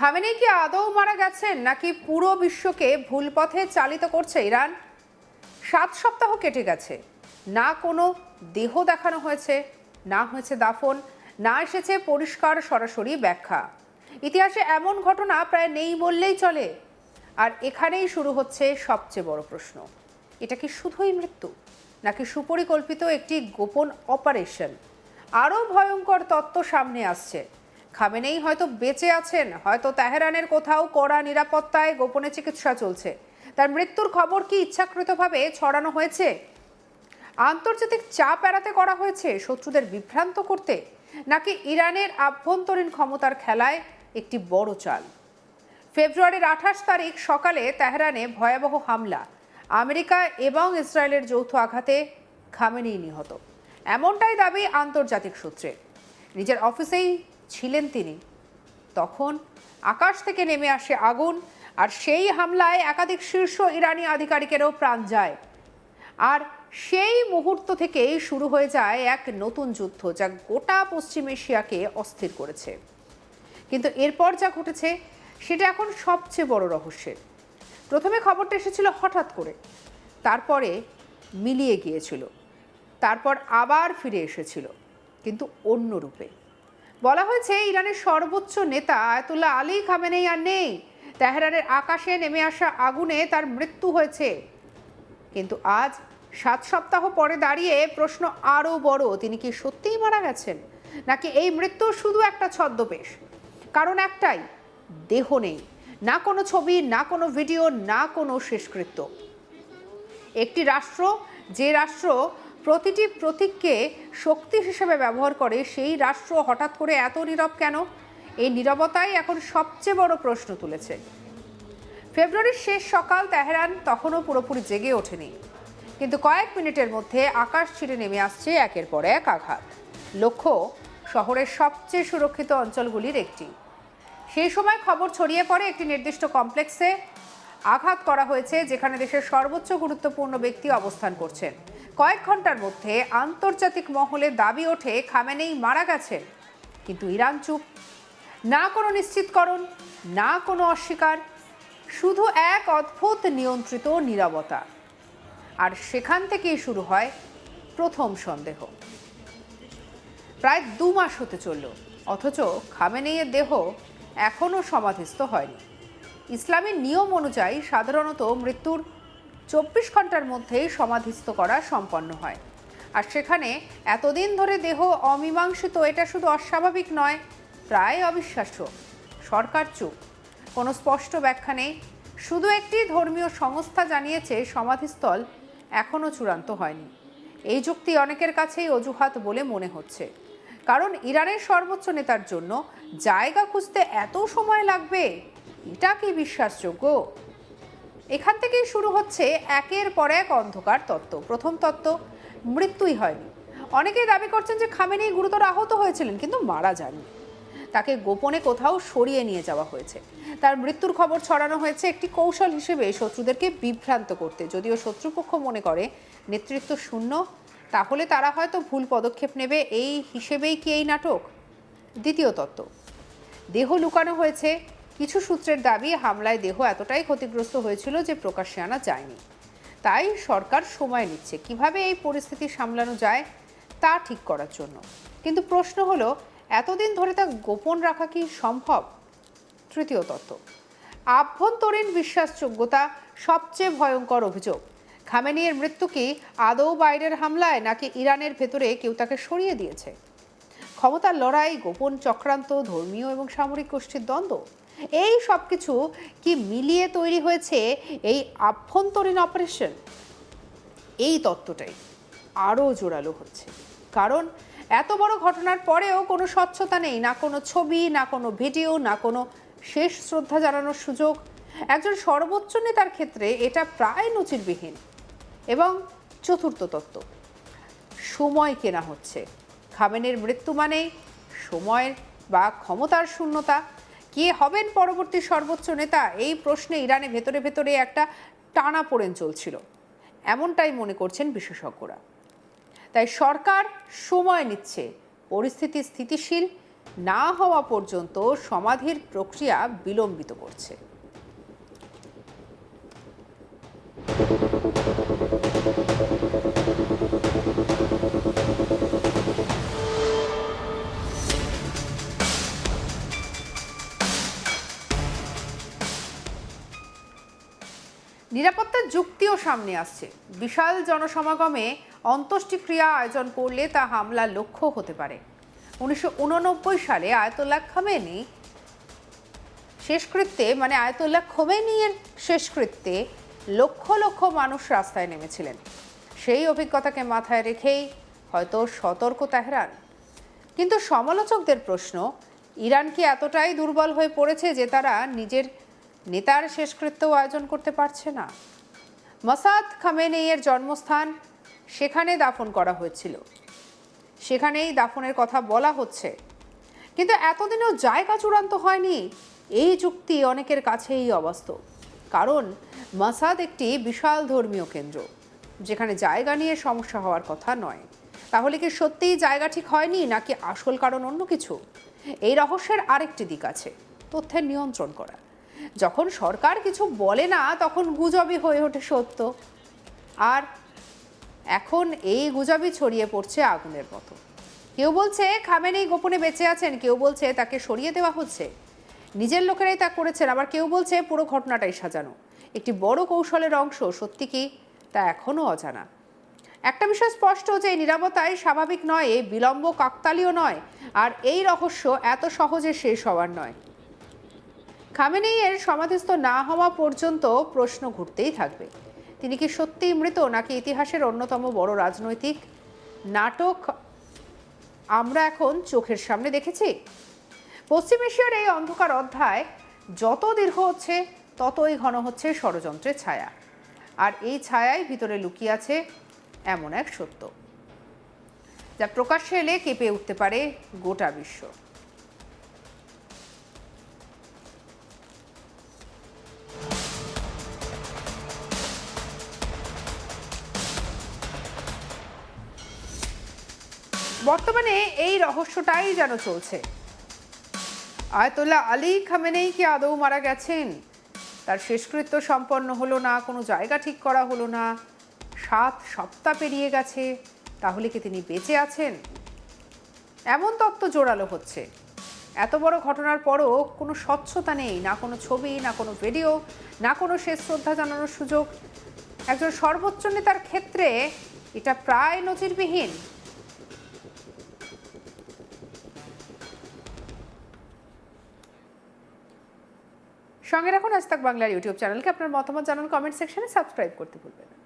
Khamenei কি আদৌ মারা গেছেন নাকি পুরো বিশ্বকে ভুল পথে চালিত করছে ইরান? 7 সপ্তাহ কেটে গেছে, না কোনো দেহ দেখানো হয়েছে, না হয়েছে দাফন, না এসেছে পরিষ্কার সরাসরি ব্যাখ্যা। ইতিহাসে এমন ঘটনা প্রায় নেই বললেই চলে। আর এখানেই শুরু হচ্ছে সবচেয়ে বড় প্রশ্ন, এটা কি শুধুই মৃত্যু নাকি সুপরিকল্পিত একটি গোপন অপারেশন? আরও ভয়ঙ্কর তত্ত্ব সামনে আসছে। খামেনেই হয়তো বেঁচে আছেন, হয়তো তেহরানের কোথাও কড়া নিরাপত্তায় গোপনে চিকিৎসা চলছে। তার মৃত্যুর খবর কি ইচ্ছাকৃতভাবে ছড়ানো হয়েছে, আন্তর্জাতিক চাপ এড়াতে করা হয়েছে, শত্রুদের বিভ্রান্ত করতে, নাকি ইরানের আভ্যন্তরীণ ক্ষমতার খেলায় একটি বড় চাল? ফেব্রুয়ারির 28 তারিখ সকালে তেহরানে ভয়াবহ হামলা, আমেরিকা এবং ইসরায়েলের যৌথ আঘাতে খামেনেই নিহত, এমনটাই দাবি আন্তর্জাতিক সূত্রে। নিজের অফিসেই ছিলেন তিনি, তখন আকাশ থেকে নেমে আসে আগুন, আর সেই হামলায় একাধিক শীর্ষ ইরানি আধিকারিকেরও প্রাণ যায়। আর সেই মুহূর্ত থেকেই শুরু হয়ে যায় এক নতুন যুদ্ধ, যা গোটা পশ্চিম এশিয়াকে অস্থির করেছে। কিন্তু এরপর যা ঘটেছে সেটা এখন সবচেয়ে বড় রহস্যের। প্রথমে খবরটা এসেছিল হঠাৎ করে, তারপরে মিলিয়ে গিয়েছিল, তারপর আবার ফিরে এসেছিল, কিন্তু অন্য রূপে। বলা হয়েছে ইরানের সর্বোচ্চ নেতা আয়াতুল্লাহ আলী খামেনেই আর নেই, তেহরানের আকাশে নেমে আসা আগুনে তার মৃত্যু হয়েছে। কিন্তু আজ 7 সপ্তাহ পরে দাঁড়িয়ে প্রশ্ন আরও বড়, তিনি কি সত্যিই মারা গেছেন নাকি এই মৃত্যু শুধু একটা ছদ্মবেশ? কারণ একটাই, দেহ নেই, না কোনো ছবি, না কোনো ভিডিও, না কোনো শেষকৃত্য। একটি রাষ্ট্র, যে রাষ্ট্র প্রতিটি প্রতীককে শক্তি হিসেবে ব্যবহার করে, সেই রাষ্ট্র হঠাৎ করে এত নীরব কেন? এই নীরবতাই এখন সবচেয়ে বড় প্রশ্ন তুলেছে। ফেব্রুয়ারির শেষ সকাল, তেহরান তখনও পুরোপুরি জেগে ওঠেনি, কিন্তু কয়েক মিনিটের মধ্যে আকাশ ছিঁড়ে নেমে আসছে একের পর এক আঘাত। লক্ষ্য শহরের সবচেয়ে সুরক্ষিত অঞ্চলগুলির একটি। সেই সময় খবর ছড়িয়ে পড়ে একটি নির্দিষ্ট কমপ্লেক্সে আঘাত করা হয়েছে, যেখানে দেশের সর্বোচ্চ গুরুত্বপূর্ণ ব্যক্তি অবস্থান করছেন। কয়েক ঘন্টার মধ্যে আন্তর্জাতিক মহলে দাবি ওঠে খামেনেই মারা গেছেন, কিন্তু ইরান চুপ। না কোনো নিশ্চিতকরণ, না কোনো অস্বীকার, শুধু এক অদ্ভুত নিয়ন্ত্রিত নীরবতা। আর সেখান থেকেই শুরু হয় প্রথম সন্দেহ। প্রায় 2 মাস হতে চলল, অথচ খামেনেইয়ের দেহ এখনও সমাধিস্থ হয়নি। ইসলামের নিয়ম অনুযায়ী সাধারণত মৃত্যুর 24 ঘন্টার মধ্যেই সমাধিস্থ করা সম্পন্ন হয়। আর সেখানে এতদিন ধরে দেহ অমীমাংসিত, এটা শুধু অস্বাভাবিক নয়, প্রায় অবিশ্বাস্য। সরকার চুপ, কোনো স্পষ্ট ব্যাখ্যা নেই। শুধু একটি ধর্মীয় সংস্থা জানিয়েছে সমাধিস্থল এখনও চূড়ান্ত হয়নি। এই যুক্তি অনেকের কাছেই অজুহাত বলে মনে হচ্ছে, কারণ ইরানের সর্বোচ্চ নেতার জন্য জায়গা খুঁজতে এত সময় লাগবে, এটা কি বিশ্বাসযোগ্য? এখান থেকেই শুরু হচ্ছে একের পর এক অন্ধকার তত্ত্ব। প্রথম তত্ত্ব, মৃত্যুই হয়নি। অনেকেই দাবি করছেন যে খামেনেই গুরুতর আহত হয়েছিলেন, কিন্তু মারা যাননি। তাকে গোপনে কোথাও সরিয়ে নিয়ে যাওয়া হয়েছে। তার মৃত্যুর খবর ছড়ানো হয়েছে একটি কৌশল হিসেবে শত্রুদেরকে বিভ্রান্ত করতে। যদিও শত্রুপক্ষ মনে করে নেতৃত্ব শূন্য, তাহলে তারা হয়তো ভুল পদক্ষেপ নেবে, এই হিসেবেই কি এই নাটক? দ্বিতীয় তত্ত্ব, দেহ লুকানো হয়েছে। কিছু সূত্রের দাবি হামলায় দেহ এতটাই ক্ষতিগ্রস্ত হয়েছিল যে প্রকাশ্যে আনা যায়নি। তাই সরকার সময় নিচ্ছে কিভাবে এই পরিস্থিতি সামলানো যায় তা ঠিক করার জন্য। কিন্তু প্রশ্ন হলো, এতদিন ধরে তা গোপন রাখা কি সম্ভব? তৃতীয় তত্ত্ব, আভ্যন্তরীণ বিশ্বাসযোগ্যতা সবচেয়ে ভয়ঙ্কর অভিযোগ। খামেনেইয়ের মৃত্যু কি আদৌ বাইরের হামলায়, নাকি ইরানের ভেতরে কেউ তাকে সরিয়ে দিয়েছে? ক্ষমতার লড়াই, গোপন চক্রান্ত, ধর্মীয় এবং সামরিক গোষ্ঠীর দ্বন্দ্ব, এই সব কিছু কি মিলিয়ে তৈরি হয়েছে এই আভ্যন্তরীণ অপারেশন? এই তত্ত্বটাই আরও জোরালো হচ্ছে, কারণ এত বড় ঘটনার পরেও কোনো স্বচ্ছতা নেই, না কোনো ছবি, না কোনো ভিডিও, না কোনো শেষ শ্রদ্ধা জানানোর সুযোগ। একজন সর্বোচ্চ নেতার ক্ষেত্রে এটা প্রায় নজিরবিহীন। এবং চতুর্থ তত্ত্ব, সময় কেনা হচ্ছে। খামেনের মৃত্যু মানেই সময়ের বা ক্ষমতার শূন্যতা। কে হবেন পরবর্তী সর্বোচ্চ নেতা, এই প্রশ্নে ইরানে ভেতরে ভেতরে একটা টানাপোড়েন চলছিল, এমনটাই মনে করছেন বিশেষজ্ঞরা। তাই সরকার সময় নিচ্ছে, পরিস্থিতি স্থিতিশীল, না হওয়া পর্যন্ত সমাধির প্রক্রিয়া বিলম্বিত করছে। নিরাপত্তার যুক্তিও সামনে আসছে। বিশাল জনসমাগমে অন্ত্যেষ্টিক্রিয়া আয়োজন করলে তা হামলার লক্ষ্য হতে পারে। 1989 সালে আয়াতুল্লাহ খোমেনির শেষকৃত্যে লক্ষ লক্ষ মানুষ রাস্তায় নেমেছিলেন। সেই অভিজ্ঞতাকে মাথায় রেখেই হয়তো সতর্ক তেহরান। কিন্তু সমালোচকদের প্রশ্ন, ইরান কি এতটাই দুর্বল হয়ে পড়েছে যে তারা নিজের নেতার শেষকৃত্য আয়োজন করতে পারছে না? মাসাদ খামেনেইয়ের জন্মস্থান, সেখানে দাফন করা হয়েছিল, সেখানেই দাফনের কথা বলা হচ্ছে। কিন্তু এতদিনেও জায়গা চূড়ান্ত হয়নি, এই যুক্তি অনেকের কাছেই অবাস্তব। কারণ মাসাদ একটি বিশাল ধর্মীয় কেন্দ্র, যেখানে জায়গা নিয়ে সমস্যা হওয়ার কথা নয়। তাহলে কি সত্যিই জায়গা ঠিক হয়নি, নাকি আসল কারণ অন্য কিছু? এই রহস্যের আরেকটি দিক আছে, তথ্যের নিয়ন্ত্রণ করা। যখন সরকার কিছু বলে না, তখন গুজবই হয়ে ওঠে সত্য। আর এখন এই গুজবই ছড়িয়ে পড়ছে আগুনের মতো। কেউ বলছে খামেনেই গোপনে বেঁচে আছেন, কেউ বলছে তাকে সরিয়ে দেওয়া হচ্ছে, নিজের লোকেরাই তা করেছেন, আবার কেউ বলছে পুরো ঘটনাটাই সাজানো, একটি বড় কৌশলের অংশ। সত্যি কি তা এখনও অজানা। একটা বিষয় স্পষ্ট, যে এই নীরবতাই স্বাভাবিক নয়, এই বিলম্ব কাকতালীয় নয়, আর এই রহস্য এত সহজে শেষ হওয়ার নয়। খামেনেইয়ের সমাধিস্থ না হওয়া পর্যন্ত প্রশ্ন ঘুরতেই থাকবে। তিনি কি সত্যিই মৃত, নাকি ইতিহাসের অন্যতম বড় রাজনৈতিক নাটক আমরা এখন চোখের সামনে দেখেছি? পশ্চিম এশিয়ার এই অন্ধকার অধ্যায় যত দীর্ঘ হচ্ছে, ততই ঘন হচ্ছে ষড়যন্ত্রের ছায়া। আর এই ছায়ায় ভিতরে লুকিয়ে আছে এমন এক সত্য, যা প্রকাশ্যে এলে কেঁপে উঠতে পারে গোটা বিশ্ব। বর্তমানে এই রহস্যটাই যেন চলছে। আয়াতুল্লাহ আলী খামেনেই কি আদৌ মারা গেছেন? তার শেষকৃত্য সম্পন্ন হলো না, কোনো জায়গা ঠিক করা হলো না, 7 সপ্তাহ পেরিয়ে গেছে, তাহলে কি তিনি বেঁচে আছেন? এমন তত্ত্ব জোরালো হচ্ছে। এত বড় ঘটনার পরও কোনো স্বচ্ছতা নেই, না কোনো ছবি, না কোনো ভিডিও, না কোনো শেষ শ্রদ্ধা জানানোর সুযোগ। একজন সর্বোচ্চ নেতার ক্ষেত্রে এটা প্রায় নজিরবিহীন। সঙ্গে রাখুন আজ তাক বাংলার ইউটিউব চ্যানেলকে। আপনার মতামত জানান কমেন্ট সেকশনে, সাবস্ক্রাইব করতে ভুলবেন না।